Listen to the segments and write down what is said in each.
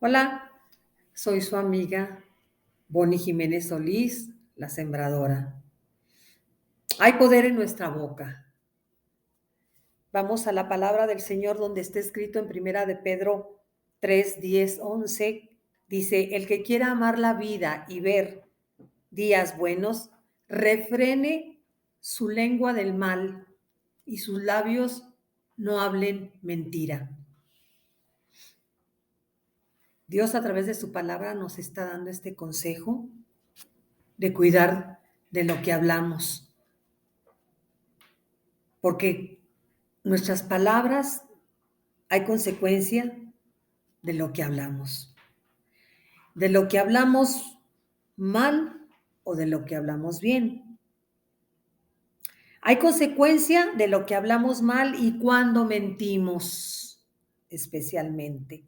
Hola, soy su amiga Bonnie Jiménez Solís, la sembradora. Hay poder en nuestra boca. Vamos a la palabra del Señor donde está escrito en Primera de Pedro 3, 10, 11. Dice, el que quiera amar la vida y ver días buenos, refrene su lengua del mal y sus labios no hablen mentira. Dios a través de su palabra nos está dando este consejo de cuidar de lo que hablamos, porque nuestras palabras hay consecuencia de lo que hablamos, de lo que hablamos mal o de lo que hablamos bien. Hay consecuencia de lo que hablamos mal y cuando mentimos, especialmente.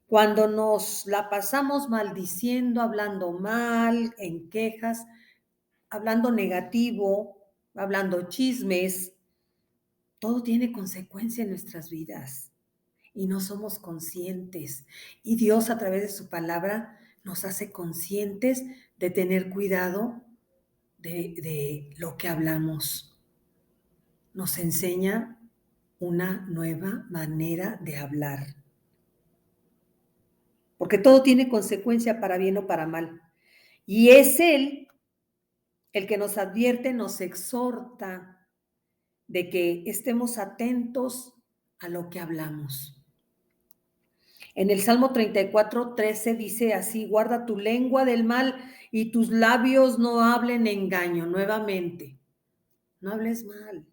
Cuando nos la pasamos maldiciendo, hablando mal, en quejas, hablando negativo, hablando chismes, todo tiene consecuencia en nuestras vidas y no somos conscientes. Y Dios a través de su palabra nos hace conscientes de tener cuidado de lo que hablamos. Nos enseña una nueva manera de hablar. Porque todo tiene consecuencia para bien o para mal. Y es Él el que nos advierte, nos exhorta de que estemos atentos a lo que hablamos. En el Salmo 34, 13 dice así, guarda tu lengua del mal y tus labios no hablen engaño. Nuevamente, no hables mal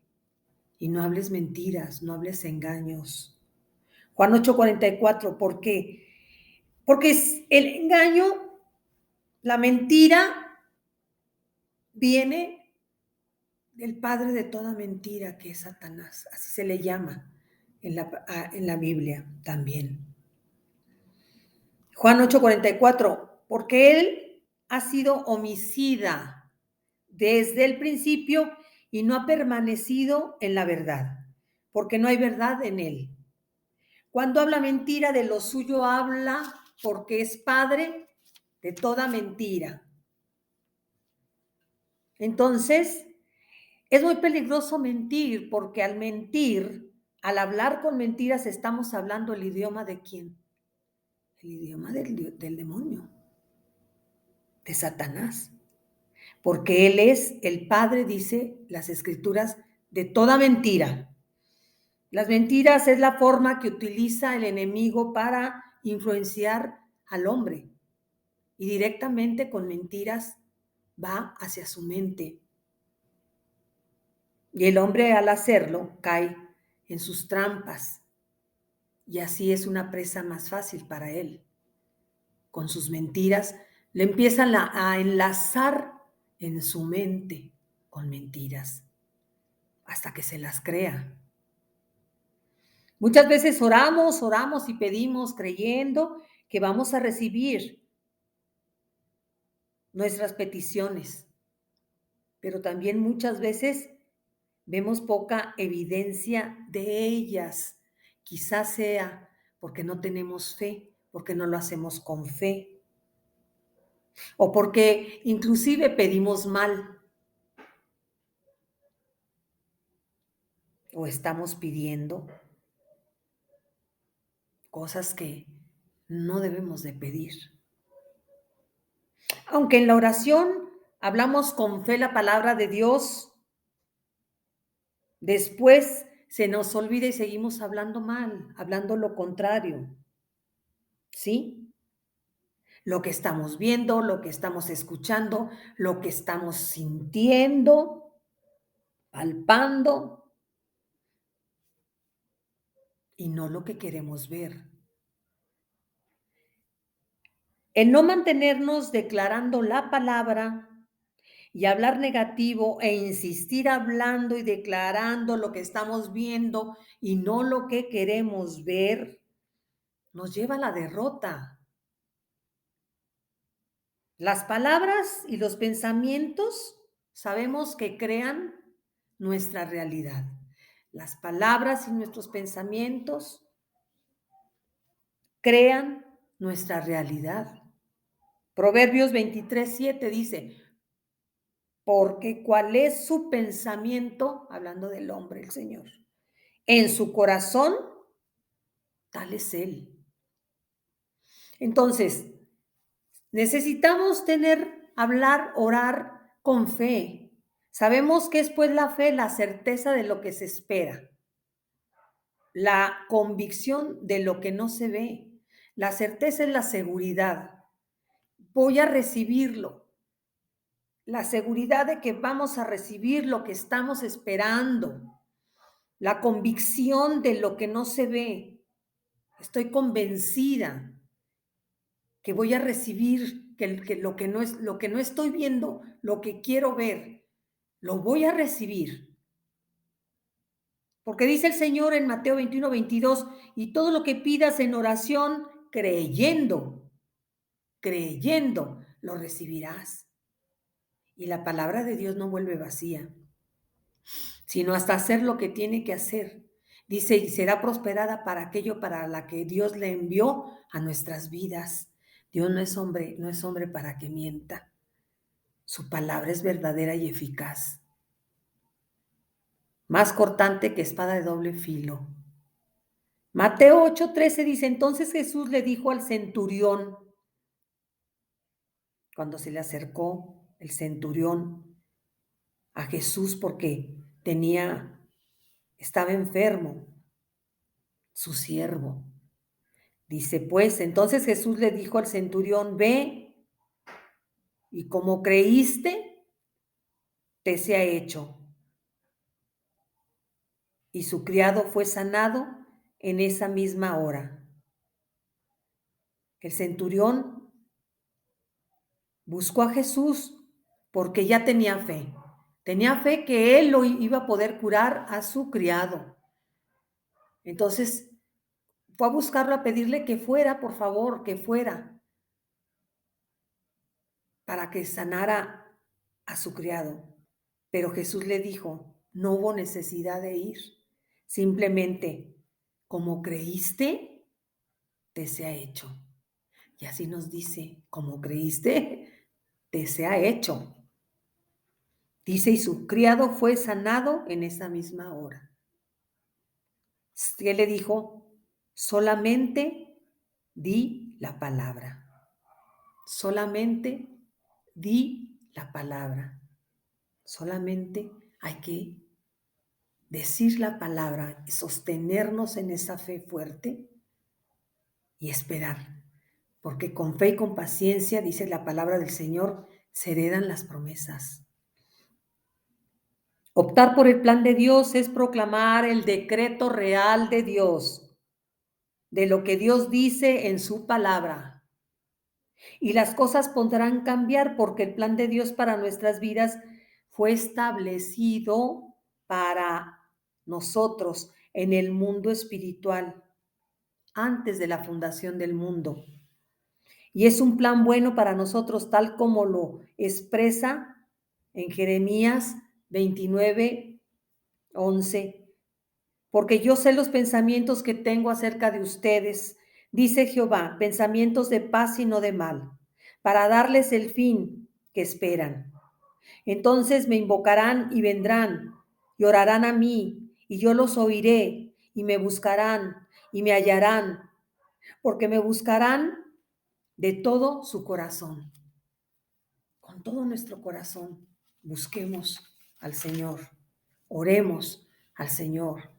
y no hables mentiras, no hables engaños. Juan 8, 44, ¿por qué? Porque el engaño, la mentira, viene del padre de toda mentira, que es Satanás. Así se le llama en la Biblia también. Juan 8:44, porque él ha sido homicida desde el principio y no ha permanecido en la verdad, porque no hay verdad en él. Cuando habla mentira, de lo suyo habla porque es padre de toda mentira. Entonces, es muy peligroso mentir, porque al mentir, al hablar con mentiras, estamos hablando el idioma de quién? El idioma del demonio, de Satanás. Porque él es el padre, dice las escrituras, de toda mentira. Las mentiras es la forma que utiliza el enemigo para influenciar al hombre. Y directamente con mentiras va hacia su mente. Y el hombre al hacerlo cae en sus trampas. Y así es una presa más fácil para él. Con sus mentiras le empiezan a enlazar en su mente con mentiras hasta que se las crea. Muchas veces oramos y pedimos creyendo que vamos a recibir nuestras peticiones, pero también muchas veces vemos poca evidencia de ellas. Quizás sea porque no tenemos fe, porque no lo hacemos con fe, o porque inclusive pedimos mal, o estamos pidiendo cosas que no debemos de pedir. Aunque en la oración hablamos con fe la palabra de Dios, después se nos olvida y seguimos hablando mal, hablando lo contrario. ¿Sí? Lo que estamos viendo, lo que estamos escuchando, lo que estamos sintiendo, palpando, y no lo que queremos ver. El no mantenernos declarando la palabra y hablar negativo e insistir hablando y declarando lo que estamos viendo y no lo que queremos ver, nos lleva a la derrota. Las palabras y los pensamientos sabemos que crean nuestra realidad. Las palabras y nuestros pensamientos crean nuestra realidad. Proverbios 23:7 dice, porque cuál es su pensamiento, hablando del hombre, el Señor, en su corazón, tal es él. Entonces, necesitamos hablar, orar con fe. Sabemos que es pues la fe, la certeza de lo que se espera, la convicción de lo que no se ve. La certeza es la seguridad. Voy a recibirlo. La seguridad de que vamos a recibir lo que estamos esperando. La convicción de lo que no se ve. Estoy convencida que voy a recibir, que lo que no es, lo que no estoy viendo, lo que quiero ver, lo voy a recibir. Porque dice el Señor en Mateo 21:22, y todo lo que pidas en oración, creyendo, lo recibirás. Y la palabra de Dios no vuelve vacía, sino hasta hacer lo que tiene que hacer. Dice, y será prosperada para aquello para la que Dios le envió a nuestras vidas. Dios no es hombre para que mienta. Su palabra es verdadera y eficaz, más cortante que espada de doble filo. Mateo 8:13 dice, entonces Jesús le dijo al centurión, cuando se le acercó el centurión a Jesús porque estaba enfermo, su siervo. Dice, pues, entonces Jesús le dijo al centurión, ve, y como creíste, te sea hecho. Y su criado fue sanado en esa misma hora. El centurión buscó a Jesús porque ya tenía fe. Tenía fe que él lo iba a poder curar a su criado. Entonces fue a buscarlo, a pedirle que fuera, por favor, que fuera, para que sanara a su criado. Pero Jesús le dijo, no hubo necesidad de ir. Simplemente, como creíste, te sea hecho. Y así nos dice, como creíste, te sea hecho. Dice, y su criado fue sanado en esa misma hora. Él le dijo, solamente di la palabra. Solamente di la palabra. Solamente hay que decir la palabra y sostenernos en esa fe fuerte y esperar. Porque con fe y con paciencia, dice la palabra del Señor, se heredan las promesas. Optar por el plan de Dios es proclamar el decreto real de Dios, de lo que Dios dice en su palabra. Y las cosas podrán cambiar porque el plan de Dios para nuestras vidas fue establecido para nosotros en el mundo espiritual, antes de la fundación del mundo. Y es un plan bueno para nosotros, tal como lo expresa en Jeremías 29:11. Porque yo sé los pensamientos que tengo acerca de ustedes, dice Jehová, pensamientos de paz y no de mal, para darles el fin que esperan. Entonces me invocarán y vendrán, y orarán a mí, y yo los oiré, y me buscarán, y me hallarán, porque me buscarán de todo su corazón. Con todo nuestro corazón, busquemos al Señor, oremos al Señor.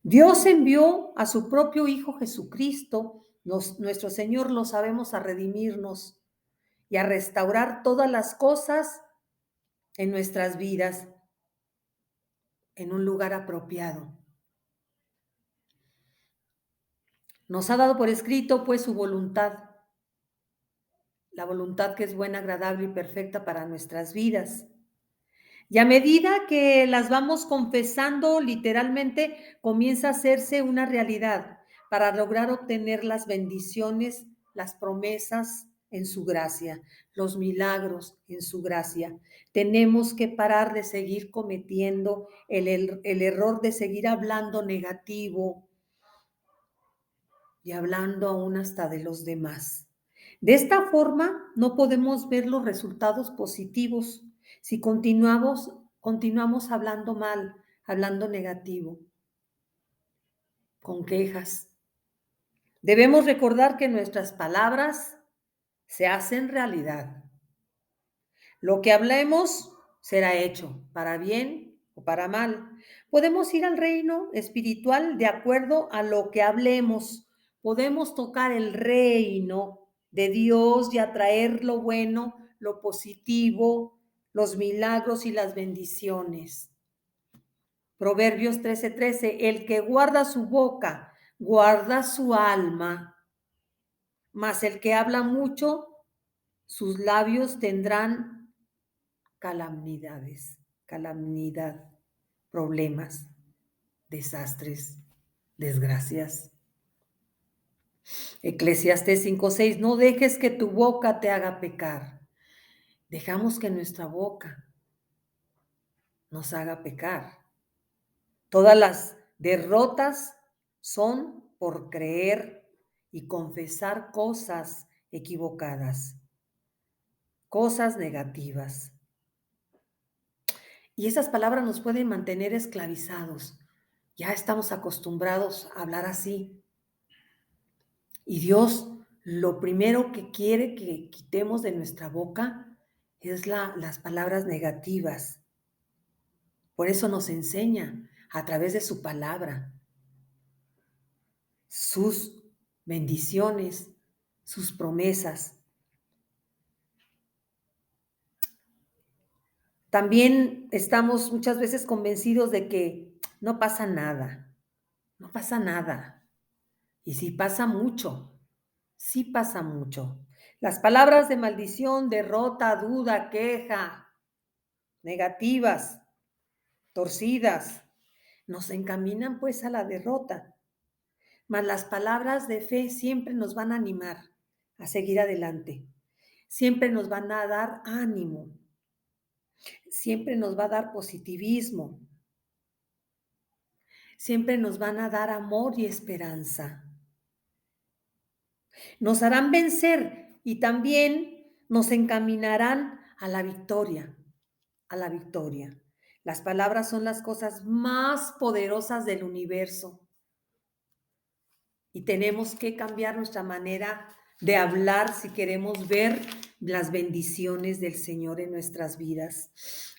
Dios envió a su propio Hijo Jesucristo, nuestro Señor, lo sabemos, a redimirnos y a restaurar todas las cosas en nuestras vidas en un lugar apropiado. Nos ha dado por escrito, pues, su voluntad, la voluntad que es buena, agradable y perfecta para nuestras vidas. Y a medida que las vamos confesando, literalmente comienza a hacerse una realidad para lograr obtener las bendiciones, las promesas en su gracia, los milagros en su gracia. Tenemos que parar de seguir cometiendo el error de seguir hablando negativo, y hablando aún hasta de los demás. De esta forma, no podemos ver los resultados positivos si continuamos hablando mal, hablando negativo, con quejas. Debemos recordar que nuestras palabras se hacen realidad. Lo que hablemos será hecho, para bien o para mal. Podemos ir al reino espiritual de acuerdo a lo que hablemos. Podemos tocar el reino de Dios y atraer lo bueno, lo positivo, los milagros y las bendiciones. Proverbios 13:13, el que guarda su boca, guarda su alma, mas el que habla mucho, sus labios tendrán calamidad, problemas, desastres, desgracias. Eclesiastés 5:6, no dejes que tu boca te haga pecar. Dejamos que nuestra boca nos haga pecar. Todas las derrotas son por creer y confesar cosas equivocadas, cosas negativas. Y esas palabras nos pueden mantener esclavizados. Ya estamos acostumbrados a hablar así. Y Dios lo primero que quiere que quitemos de nuestra boca es las palabras negativas. Por eso nos enseña a través de su palabra, sus bendiciones, sus promesas. También estamos muchas veces convencidos de que no pasa nada, no pasa nada. Y sí pasa mucho, sí pasa mucho. Las palabras de maldición, derrota, duda, queja, negativas, torcidas, nos encaminan pues a la derrota. Mas las palabras de fe siempre nos van a animar a seguir adelante. Siempre nos van a dar ánimo. Siempre nos va a dar positivismo. Siempre nos van a dar amor y esperanza. Nos harán vencer y también nos encaminarán a la victoria, a la victoria. Las palabras son las cosas más poderosas del universo y tenemos que cambiar nuestra manera de hablar si queremos ver las bendiciones del Señor en nuestras vidas.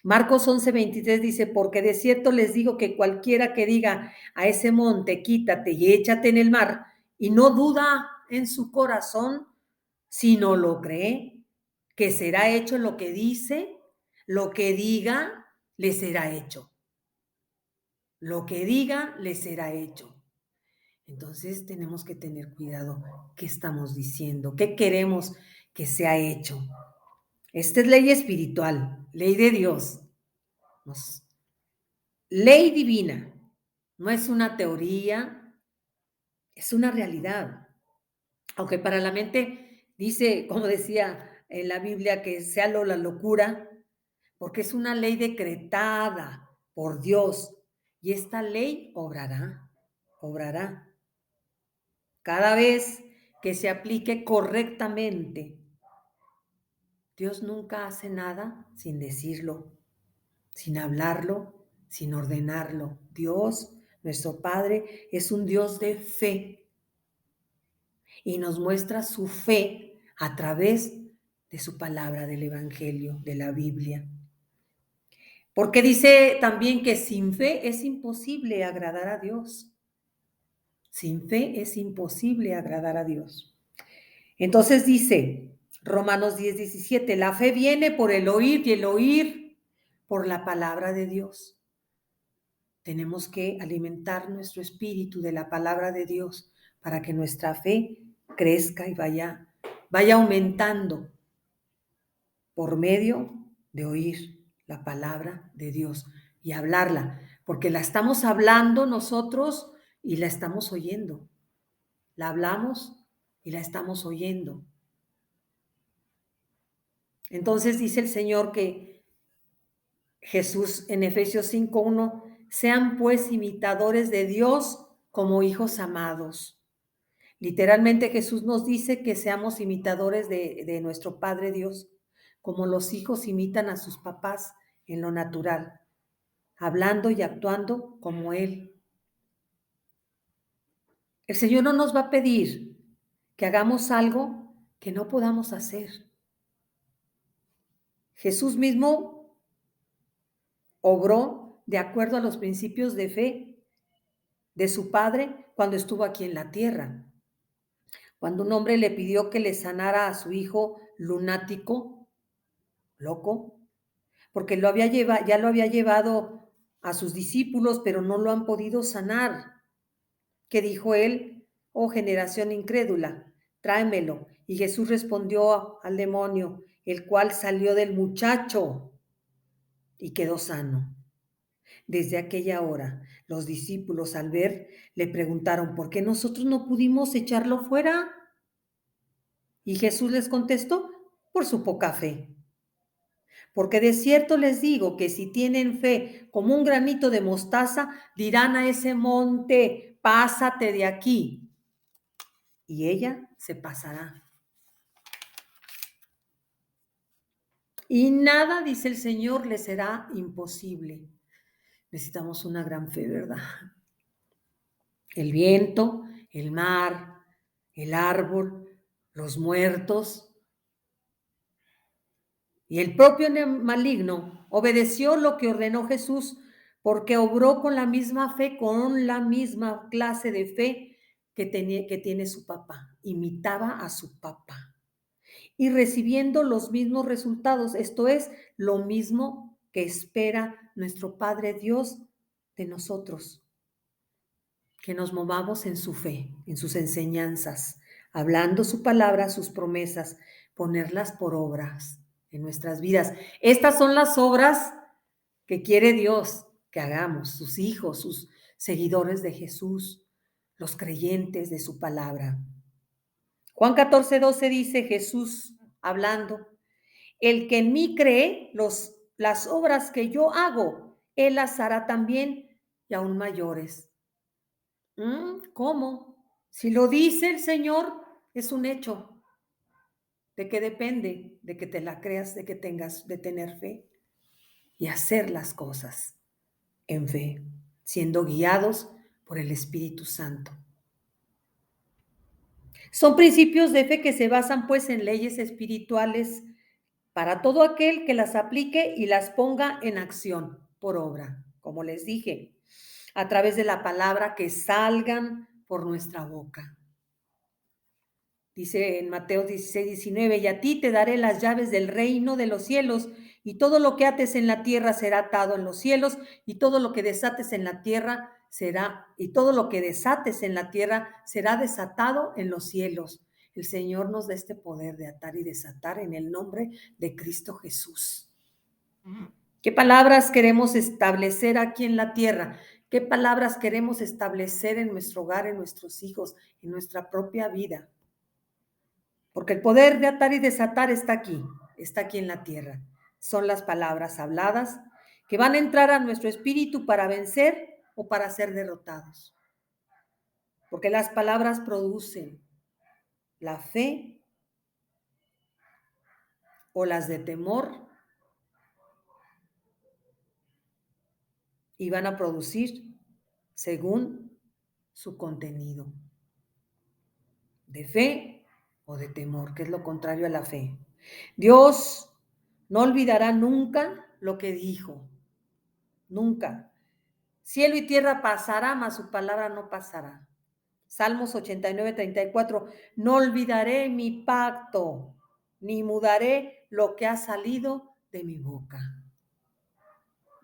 Marcos 11:23 dice, porque de cierto les digo que cualquiera que diga a ese monte, quítate y échate en el mar, y no duda en su corazón, sino lo cree, que será hecho lo que dice, lo que diga, le será hecho. Lo que diga, le será hecho. Entonces tenemos que tener cuidado qué estamos diciendo, qué queremos que sea hecho. Esta es ley espiritual, ley de Dios, ley divina. No es una teoría, es una realidad. Aunque para la mente dice, como decía en la Biblia, que sea la locura, porque es una ley decretada por Dios y esta ley obrará, obrará. Cada vez que se aplique correctamente. Dios nunca hace nada sin decirlo, sin hablarlo, sin ordenarlo. Dios, nuestro Padre, es un Dios de fe y nos muestra su fe a través de su palabra, del Evangelio, de la Biblia. Porque dice también que sin fe es imposible agradar a Dios. Sin fe es imposible agradar a Dios. Entonces dice Romanos 10:17, la fe viene por el oír y el oír por la palabra de Dios. Tenemos que alimentar nuestro espíritu de la palabra de Dios para que nuestra fe crezca y vaya aumentando por medio de oír la palabra de Dios y hablarla, porque la estamos hablando nosotros y la estamos oyendo. La hablamos y la estamos oyendo. Entonces dice el Señor que Jesús en Efesios 5:1, sean pues imitadores de Dios como hijos amados. Literalmente Jesús nos dice que seamos imitadores de nuestro Padre Dios, como los hijos imitan a sus papás en lo natural, hablando y actuando como Él. El Señor no nos va a pedir que hagamos algo que no podamos hacer. Jesús mismo obró de acuerdo a los principios de fe de su Padre cuando estuvo aquí en la tierra. Cuando un hombre le pidió que le sanara a su hijo lunático, loco, porque ya lo había llevado a sus discípulos, pero no lo han podido sanar. ¿Qué dijo él? Oh generación incrédula, tráemelo. Y Jesús respondió al demonio, el cual salió del muchacho y quedó sano. Desde aquella hora, los discípulos al ver le preguntaron, ¿por qué nosotros no pudimos echarlo fuera? Y Jesús les contestó, por su poca fe. Porque de cierto les digo que si tienen fe como un granito de mostaza, dirán a ese monte, pásate de aquí. Y ella se pasará. Y nada, dice el Señor, le será imposible. Necesitamos una gran fe, ¿verdad? El viento, el mar, el árbol, los muertos. Y el propio maligno obedeció lo que ordenó Jesús, porque obró con la misma fe, con la misma clase de fe que tiene su papá. Imitaba a su papá. Y recibiendo los mismos resultados, esto es, lo mismo que espera nuestro Padre Dios de nosotros, que nos movamos en su fe, en sus enseñanzas, hablando su palabra, sus promesas, ponerlas por obras en nuestras vidas. Estas son las obras que quiere Dios que hagamos, sus hijos, sus seguidores de Jesús, los creyentes de su palabra. Juan 14:12 dice Jesús hablando, el que en mí cree, las obras que yo hago, él las hará también y aún mayores. ¿Cómo? Si lo dice el Señor, es un hecho. ¿De qué depende? De que te la creas, de que tengas, de tener fe y hacer las cosas en fe, siendo guiados por el Espíritu Santo. Son principios de fe que se basan pues en leyes espirituales para todo aquel que las aplique y las ponga en acción por obra, como les dije, a través de la palabra que salgan por nuestra boca. Dice en Mateo 16:19, y a ti te daré las llaves del reino de los cielos, y todo lo que ates en la tierra será atado en los cielos, y todo lo que desates en la tierra será desatado en los cielos. El Señor nos da este poder de atar y desatar en el nombre de Cristo Jesús. ¿Qué palabras queremos establecer aquí en la tierra? ¿Qué palabras queremos establecer en nuestro hogar, en nuestros hijos, en nuestra propia vida? Porque el poder de atar y desatar está aquí en la tierra. Son las palabras habladas que van a entrar a nuestro espíritu para vencer o para ser derrotados. Porque las palabras producen la fe o las de temor y van a producir según su contenido, de fe o de temor, que es lo contrario a la fe. Dios no olvidará nunca lo que dijo, nunca. Cielo y tierra pasará, mas su palabra no pasará. Salmos 89:34, no olvidaré mi pacto, ni mudaré lo que ha salido de mi boca.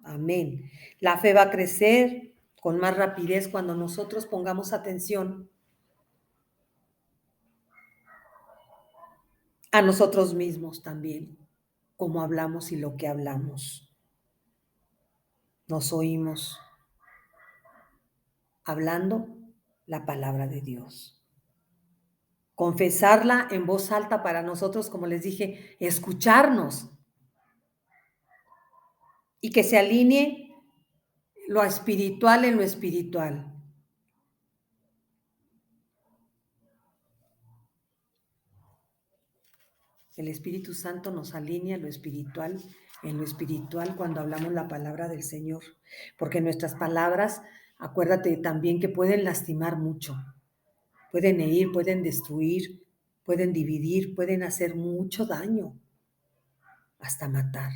Amén. La fe va a crecer con más rapidez cuando nosotros pongamos atención a nosotros mismos también, cómo hablamos y lo que hablamos. Nos oímos hablando la palabra de Dios. Confesarla en voz alta para nosotros, como les dije, escucharnos y que se alinee lo espiritual en lo espiritual. El Espíritu Santo nos alinea lo espiritual, en lo espiritual cuando hablamos la palabra del Señor, porque nuestras palabras, acuérdate también que pueden lastimar mucho, pueden herir, pueden destruir, pueden dividir, pueden hacer mucho daño, hasta matar.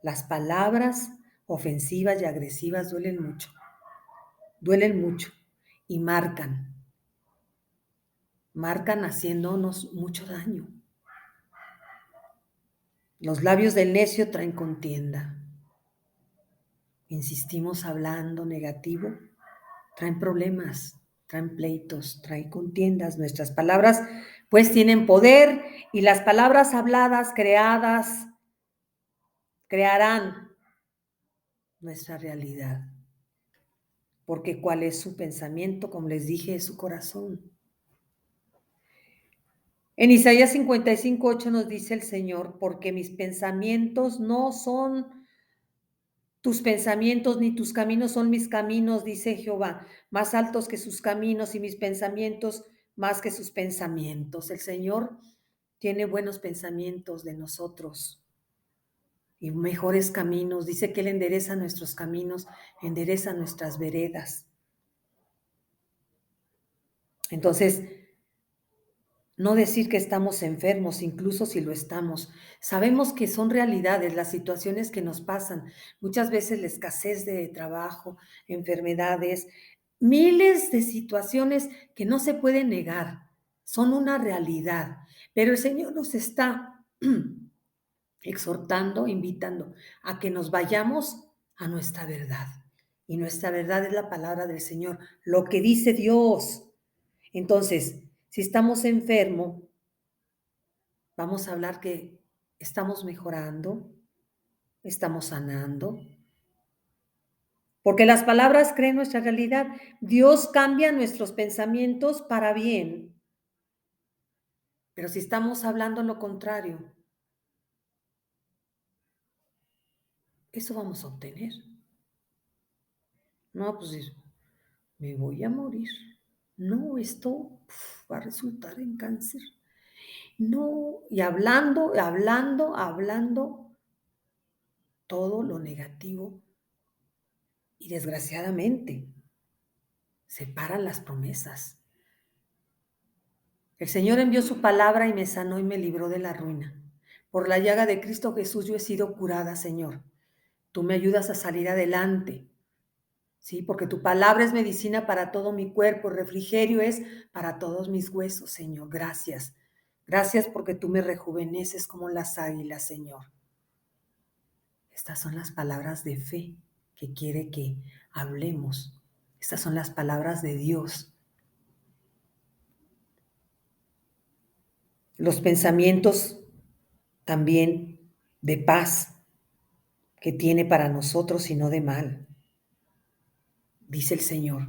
Las palabras ofensivas y agresivas duelen mucho y marcan haciéndonos mucho daño. Los labios del necio traen contienda. Insistimos hablando negativo, traen problemas, traen pleitos, traen contiendas. Nuestras palabras pues tienen poder y las palabras habladas, creadas, crearán nuestra realidad. Porque cuál es su pensamiento, como les dije, es su corazón. En Isaías 55:8 nos dice el Señor, porque mis pensamientos no son tus pensamientos, ni tus caminos son mis caminos, dice Jehová, más altos que sus caminos y mis pensamientos más que sus pensamientos. El Señor tiene buenos pensamientos de nosotros y mejores caminos. Dice que Él endereza nuestros caminos, endereza nuestras veredas. Entonces, no decir que estamos enfermos, incluso si lo estamos. Sabemos que son realidades las situaciones que nos pasan. Muchas veces la escasez de trabajo, enfermedades, miles de situaciones que no se pueden negar. Son una realidad. Pero el Señor nos está exhortando, invitando a que nos vayamos a nuestra verdad. Y nuestra verdad es la palabra del Señor, lo que dice Dios. Entonces, si estamos enfermos, vamos a hablar que estamos mejorando, estamos sanando, porque las palabras creen nuestra realidad. Dios cambia nuestros pensamientos para bien, pero si estamos hablando lo contrario, eso vamos a obtener. No, pues me voy a morir. No, esto va a resultar en cáncer. No, y hablando todo lo negativo y desgraciadamente separan las promesas. El Señor envió su palabra y me sanó y me libró de la ruina. Por la llaga de Cristo Jesús yo he sido curada, Señor. Tú me ayudas a salir adelante, ¿sí? Porque tu palabra es medicina para todo mi cuerpo, refrigerio es para todos mis huesos, Señor. Gracias. Gracias porque tú me rejuveneces como las águilas, Señor. Estas son las palabras de fe que quiere que hablemos. Estas son las palabras de Dios. Los pensamientos también de paz que tiene para nosotros y no de mal, dice el Señor.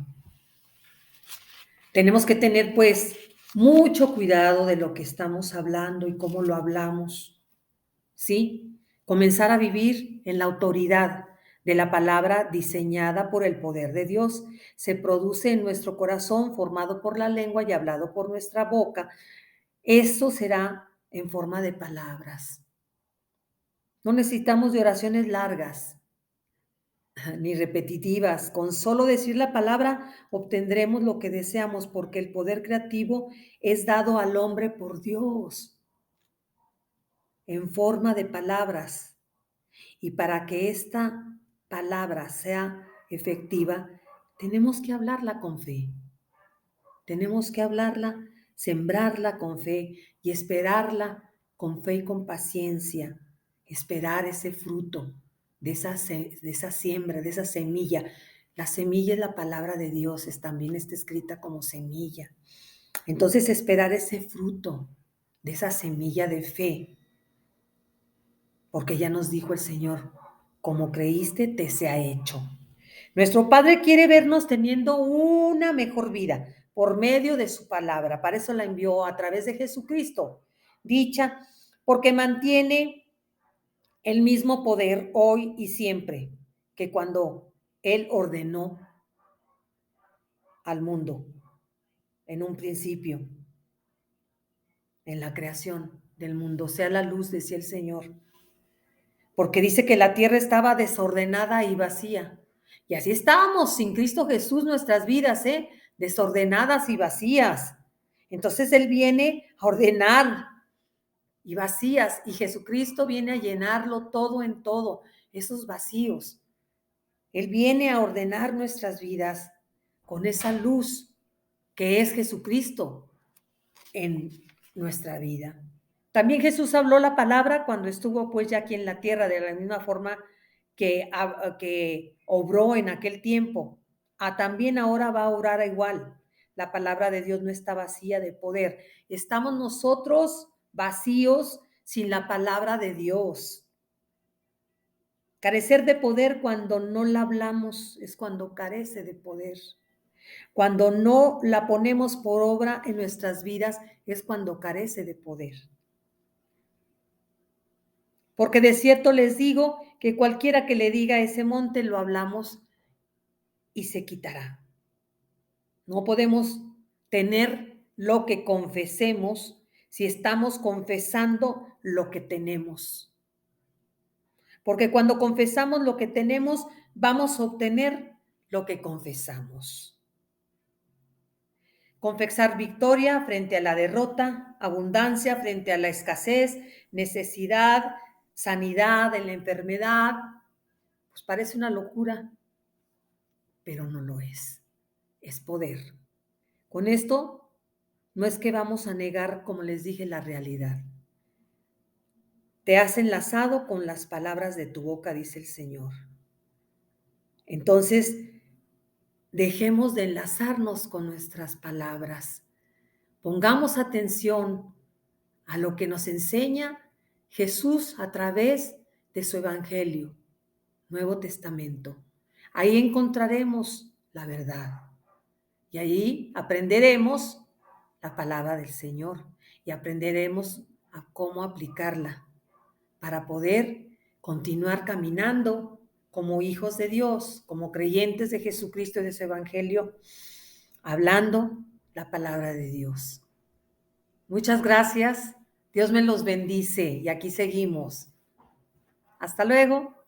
Tenemos que tener pues mucho cuidado de lo que estamos hablando y cómo lo hablamos, ¿sí? Comenzar a vivir en la autoridad de la palabra diseñada por el poder de Dios. Se produce en nuestro corazón, formado por la lengua y hablado por nuestra boca. Eso será en forma de palabras. No necesitamos de oraciones largas ni repetitivas. Con solo decir la palabra obtendremos lo que deseamos porque el poder creativo es dado al hombre por Dios en forma de palabras. Y para que esta palabra sea efectiva, tenemos que hablarla con fe. Tenemos que hablarla, sembrarla con fe y esperarla con fe y con paciencia. Esperar ese fruto de esa siembra, de esa semilla. La semilla es la palabra de Dios, también está escrita como semilla. Entonces esperar ese fruto de esa semilla de fe, porque ya nos dijo el Señor, como creíste, te sea hecho. Nuestro Padre quiere vernos teniendo una mejor vida por medio de su palabra. Para eso la envió a través de Jesucristo, dicha porque mantiene el mismo poder hoy y siempre que cuando Él ordenó al mundo en un principio, en la creación. del mundo, sea la luz, decía el Señor. Porque dice que la tierra estaba desordenada y vacía. Y así estábamos sin Cristo Jesús nuestras vidas, desordenadas y vacías. Entonces Él viene a ordenar y vacías, y Jesucristo viene a llenarlo todo en todo, esos vacíos. Él viene a ordenar nuestras vidas con esa luz que es Jesucristo en nuestra vida. También Jesús habló la palabra cuando estuvo pues ya aquí en la tierra, de la misma forma que obró en aquel tiempo. También ahora va a obrar igual. La palabra de Dios no está vacía de poder. Estamos nosotros vacíos sin la palabra de Dios. Carecer de poder cuando no la hablamos es cuando carece de poder. Cuando no la ponemos por obra en nuestras vidas es cuando carece de poder. Porque de cierto les digo que cualquiera que le diga a ese monte, lo hablamos y se quitará. No podemos tener lo que confesemos si estamos confesando lo que tenemos. Porque cuando confesamos lo que tenemos, vamos a obtener lo que confesamos. Confesar victoria frente a la derrota, abundancia frente a la escasez, necesidad, sanidad en la enfermedad, pues parece una locura, pero no lo es. Es poder. Con esto, no es que vamos a negar, como les dije, la realidad. Te has enlazado con las palabras de tu boca, dice el Señor. Entonces, dejemos de enlazarnos con nuestras palabras. Pongamos atención a lo que nos enseña Jesús a través de su Evangelio, Nuevo Testamento. Ahí encontraremos la verdad y ahí aprenderemos la palabra del Señor y aprenderemos a cómo aplicarla para poder continuar caminando como hijos de Dios, como creyentes de Jesucristo y de su Evangelio, hablando la palabra de Dios. Muchas gracias. Dios me los bendice y aquí seguimos. Hasta luego.